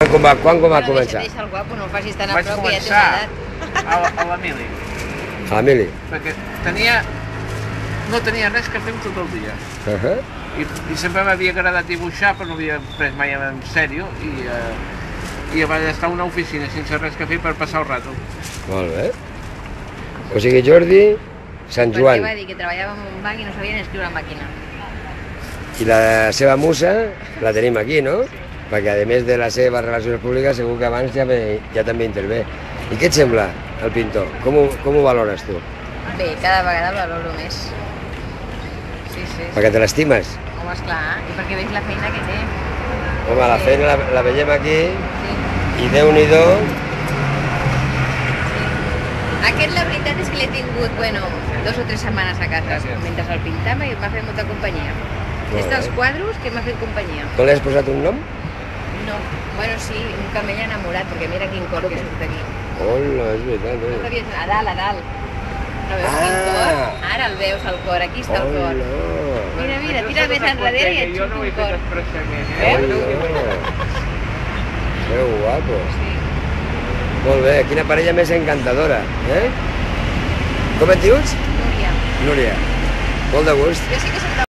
Quan va Bueno, començar? deixa el guapo, no el facis tan a Vaig prop que ja tens començar edat. a l'Emili, A l'Emili. perquè no tenia res que fer tot el dia. I sempre m'havia agradat dibuixar, però no havia pres mai en sèrio, i vaig estar a una oficina sense res que fer per passar el rato. Molt bé. O sigui, Jordi, Sant Perquè Joan. va dir que treballava en un banc i no sabia ni escriure a màquina. I la seva musa la tenim aquí, no? Perquè a més de les seves relacions públiques segur que abans ja també intervé. I què et sembla, el pintor? Com ho valores tu? Bé, cada vegada el valoro més. Sí. Perquè te l'estimes? Home, esclar, i perquè veig la feina que té. Home, la feina la veiem aquí Sí. i Déu-n'hi-do. Aquest, la veritat és que l'he tingut, bueno, 2 o 3 setmanes a casa, mentre el pintava i m'ha fet molta companyia. És dels quadros que m'ha fet companyia. Tu li has posat un nom? No, bueno, sí, un camell enamorat, perquè mira quin cor que surt aquí. Hola, és veritat, No sabies, a dalt. No veus quin cor? Ara el veus, el cor, aquí està el cor. Mira, tira més enrere i et Jo surt no ho he un fet cor. expressament, Que guapo. Molt bé, quina parella més encantadora, eh? Com et dius? Núria. Núria. Molt de gust. Jo sí que soc